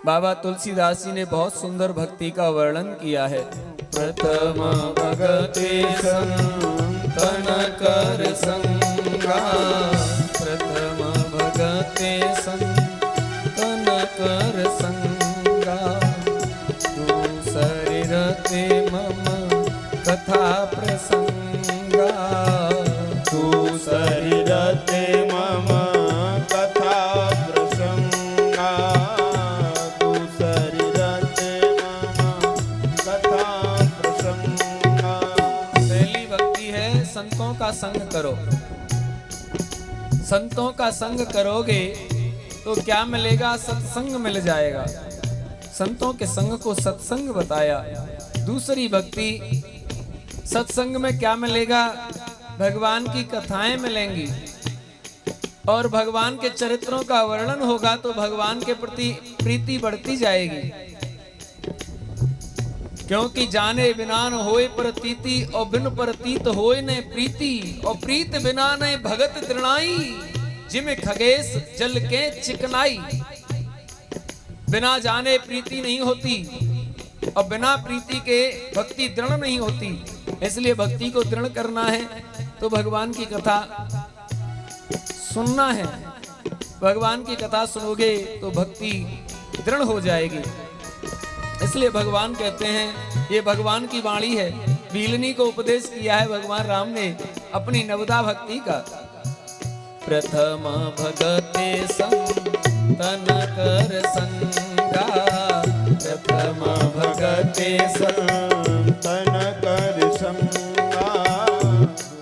बाबा तुलसीदास जी ने बहुत सुंदर भक्ति का वर्णन किया है। प्रथम भगते संतन कर संगा, प्रथम भगते संतन कर संगा, दूसरे रते मम कथा प्रसंगा, दूसरी रते मम कथा प्रसंगा, दूसरी रते मम कथा प्रसंगा। पहली भक्ति है संतों का संग करो। संतों का संग करोगे तो क्या मिलेगा? सत्संग मिल जाएगा। संतों के संग को सत्संग बताया। दूसरी भक्ति, सत्संग में क्या मिलेगा? भगवान की कथाएं मिलेंगी और भगवान के चरित्रों का वर्णन होगा तो भगवान के प्रति प्रीति बढ़ती जाएगी। क्योंकि जाने बिना न होए प्रतीति और बिन प्रतीत होए न प्रीति, और प्रीत बिना न भगत तृणाई, जिम खगेश जल के चिकनाई। बिना जाने प्रीति नहीं होती और बिना प्रीति के भक्ति दृढ़ नहीं होती। इसलिए भक्ति को दृढ़ करना है तो भगवान की कथा सुनना है। भगवान की कथा सुनोगे तो भक्ति दृढ़ हो जाएगी। इसलिए भगवान कहते हैं, ये भगवान की वाणी है। बीलनी को उपदेश किया है भगवान राम ने अपनी नवदा भक्ति का। प्रथम भगते संतन कर संगा, प्रथम भगते संतन कर संगा,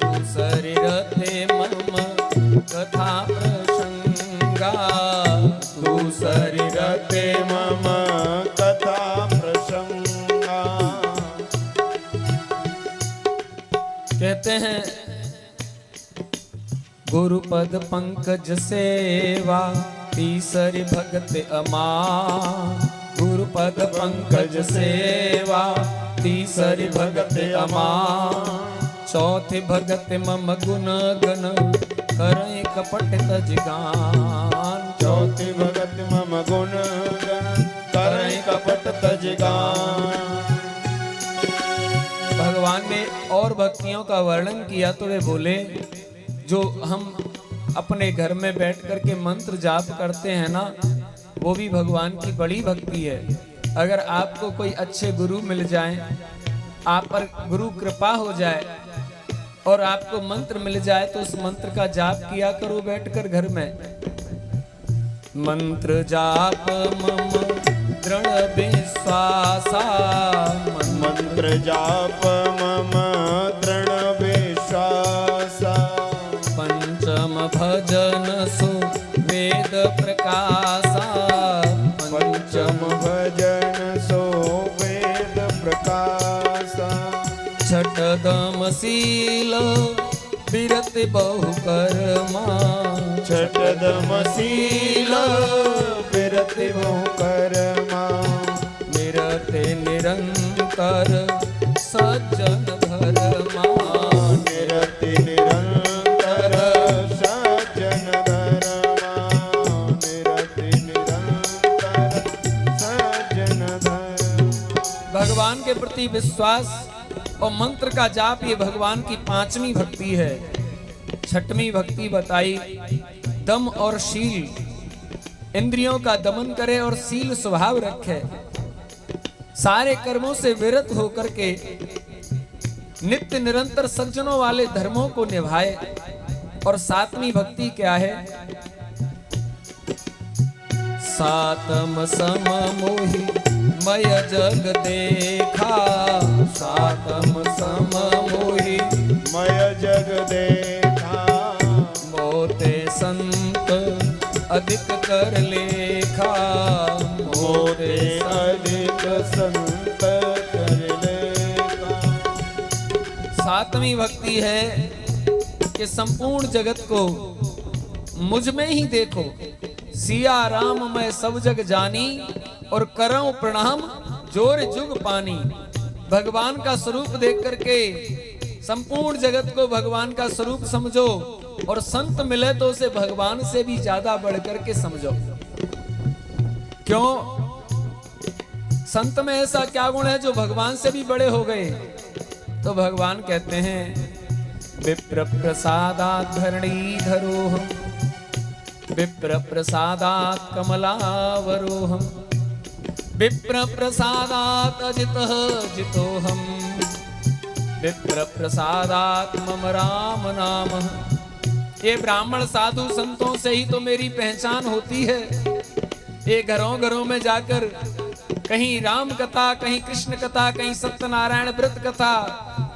दूसरे रते मम कथा प्रसंगा, दूसरी रते मम कथा प्रसंगा। कहते हैं गुरुपद पंकज सेवा तीसरी भगत अमां, गुरुपद पंकज सेवा तीसरी भगत अमां, चौथे भगत मम गुण गण करें कपट तज गान, चौथे भगत मम गुण गण करें कपट तज गान। भगवान ने और भक्तियों का वर्णन किया तो वे बोले, जो हम अपने घर में बैठ करके मंत्र जाप करते हैं ना, वो भी भगवान की बड़ी भक्ति है। अगर आपको कोई अच्छे गुरु मिल जाएं, आप पर गुरु कृपा हो जाए और आपको मंत्र मिल जाए तो उस मंत्र का जाप किया करो बैठकर घर में। मंत्र जाप मम दृढ़ विश्वासा, मंत्र जाप मम दृढ़ विश्वासा, पंचम भजन सु वेद प्रकाशा, पंचम भजन सो वेद प्रकाशा, छठदम शील विरत बहु कर्मा, छठदम शील विरत बहु कर्मा, निरते निरंतर सज्जन धर्मा, निरति निरंतर सज्जन धर्मा, निरति निरंतर सज्जन धर्मा। भगवान के प्रति विश्वास और मंत्र का जाप, ये भगवान की पांचवी भक्ति है। छठवीं भक्ति बताई दम और शील, इंद्रियों का दमन करे और शील स्वभाव रखे, सारे कर्मों से विरत होकर के नित्य निरंतर सज्जनों वाले धर्मों को निभाए। और सातवीं भक्ति क्या है? सातम सम मोहि मय जग देखा, सातम सम मोहि मय जग देखा, मोते संत अधिक कर लेखा, मोते अधिक संत कर लेखा। सातवीं भक्ति है कि संपूर्ण जगत को मुझ में ही देखो, सिया राम मैं सब जग जानी, और करऊं प्रणाम जोर जुग पानी। भगवान का स्वरूप देख करके संपूर्ण जगत को भगवान का स्वरूप समझो, और संत मिले तो उसे भगवान से भी ज्यादा बढ़ करके समझो। क्यों? संत में ऐसा क्या गुण है जो भगवान से भी बड़े हो गए? तो भगवान कहते हैं विप्र प्रसादात् धरणीधरोऽहम्, विप्र प्रसादात् कमलावरोऽहम्, विप्र प्रसादात् अजितः जितोऽहम्, विप्र प्रसादात् मम राम नामः। ये ब्राह्मण साधु संतों से ही तो मेरी पहचान होती है। ये घरों घरों में जाकर कहीं राम कथा, कहीं कृष्ण कथा, कहीं सत्यनारायण व्रत कथा,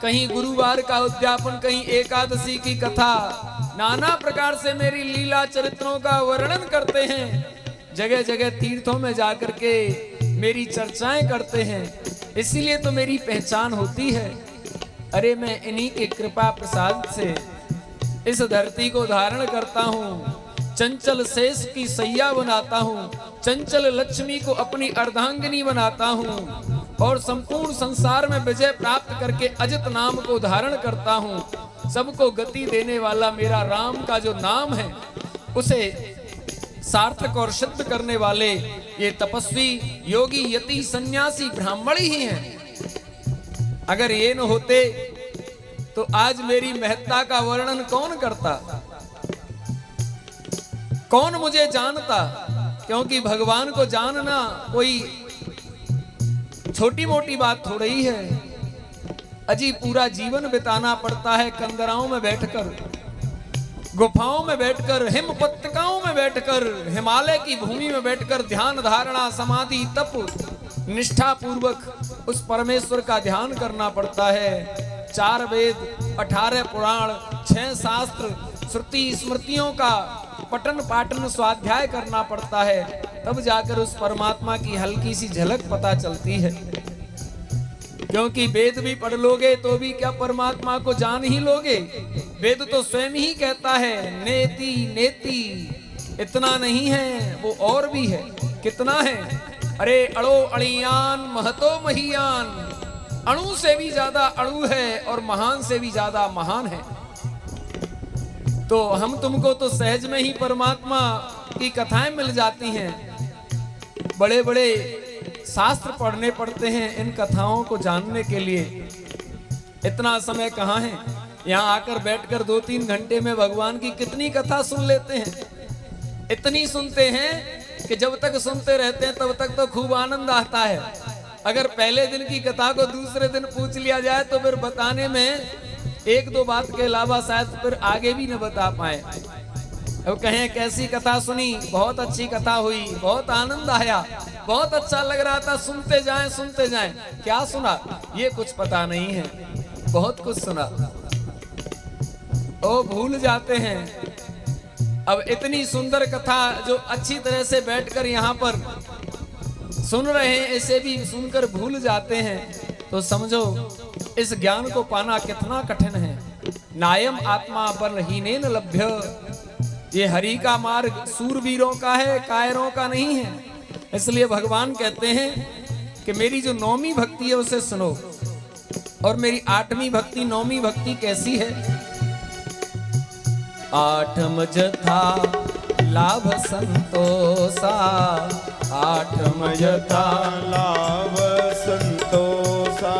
कहीं गुरुवार का उद्यापन, कहीं एकादशी की कथा, नाना प्रकार से मेरी लीला चरित्रों का वर्णन करते हैं। जगह जगह तीर्थों में जाकर के मेरी चर्चाएं करते हैं, इसीलिए तो मेरी पहचान होती है। अरे मैं इन्हीं के कृपा प्रसाद से इस धरती को धारण करता हूँ, चंचल शेष की सैया बनाता हूँ, चंचल लक्ष्मी को अपनी अर्धांगिनी बनाता हूँ और संपूर्ण संसार में विजय प्राप्त करके अजित नाम को धारण करता हूँ। सबको गति देने वाला मेरा राम का जो नाम है उसे सार्थक और सिद्ध करने वाले ये तपस्वी, योगी, यति, सन्यासी, ब्राह्मण ही हैं। अगर ये न होते तो आज मेरी महत्ता का वर्णन कौन करता, कौन मुझे जानता? क्योंकि भगवान को जानना कोई छोटी मोटी बात थोड़ी ही है। अजी पूरा जीवन बिताना पड़ता है कंदराओं में बैठकर, गुफाओं में बैठकर, हिमपत्तिकाओं में बैठकर, हिमालय की भूमि में बैठकर ध्यान धारणा समाधि तप निष्ठा पूर्वक उस परमेश्वर का ध्यान करना पड़ता है। 4 वेद, 18 पुराण, 6 शास्त्र, श्रुति स्मृतियों का पठन पाठन स्वाध्याय करना पड़ता है, तब जाकर उस परमात्मा की हल्की सी झलक पता चलती है। क्योंकि वेद भी पढ़ लोगे तो भी क्या परमात्मा को जान ही लोगे? वेद तो स्वयं ही कहता है नेति नेति, इतना नहीं है वो और भी है। कितना है? अरे अड़ो अड़ियान महतो महियान, अणु से भी ज्यादा अणु है और महान से भी ज्यादा महान है। तो हम तुमको तो सहज में ही परमात्मा की कथाएं मिल जाती हैं, बड़े बड़े शास्त्र पढ़ने पड़ते हैं इन कथाओं को जानने के लिए। इतना समय कहाँ है? यहाँ आकर बैठकर 2-3 घंटे में भगवान की कितनी कथा सुन लेते हैं। इतनी सुनते हैं कि जब तक सुनते रहते हैं तब तक तो खूब आनंद आता है। अगर पहले दिन की कथा को दूसरे दिन पूछ लिया जाए तो फिर बताने में 1-2 बात के अलावा शायद फिर आगे भी न बता पाए। अब कहें कैसी कथा सुनी? बहुत अच्छी कथा हुई, बहुत आनंद आया, बहुत अच्छा लग रहा था, सुनते जाएं सुनते जाएं। क्या सुना ये कुछ पता नहीं है, बहुत कुछ सुना, ओ भूल जाते हैं। अब इतनी सुंदर कथा जो अच्छी तरह से बैठकर यहाँ पर सुन रहे हैं, इसे भी सुनकर भूल जाते हैं, तो समझो इस ज्ञान को पाना कितना कठिन है। नायम आत्मा बलहीनेन लभ्य, ये हरि का मार्ग सूरवीरों का है, कायरों का नहीं है। इसलिए भगवान कहते हैं कि मेरी जो 9वीं भक्ति है उसे सुनो, और मेरी 8वीं भक्ति 9वीं भक्ति कैसी है? आठम जथा लाभ संतोषा, आठम यथा लाभ संतोषा,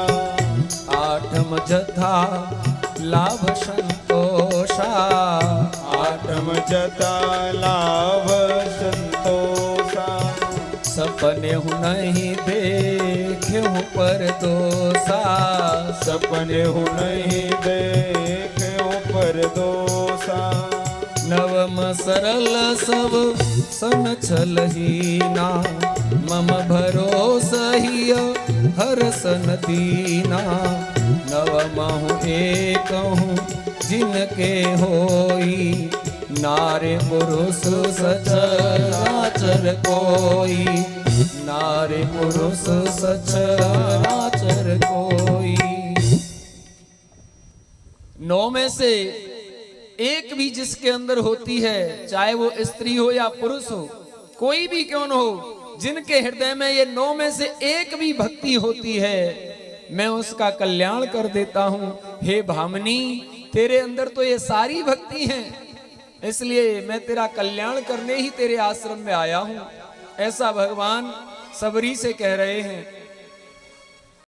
आठम जथा लाभ संतोषा, आठम जथा लाभ संतोषा, सपने हूँ नहीं देखे पर दोषा, सपने हूँ नहीं देखे पर दोषा, नवम सरल सब सन छलहीना, मम भरोसा ही हर सन दीना, नवमहु एक हूँ जिनके होई, नारे पुरुष सचराचर कोई, नारे पुरुष सचराचर कोई। 9 में से एक भी जिसके अंदर होती है, चाहे वो स्त्री हो या पुरुष हो, कोई भी क्यों न हो, जिनके हृदय में ये 9 में से एक भी भक्ति होती है, मैं उसका कल्याण कर देता हूँ। हे भामिनी, तेरे अंदर तो ये सारी भक्ति है, इसलिए मैं तेरा कल्याण करने ही तेरे आश्रम में आया हूँ। ऐसा भगवान सबरी से कह रहे हैं।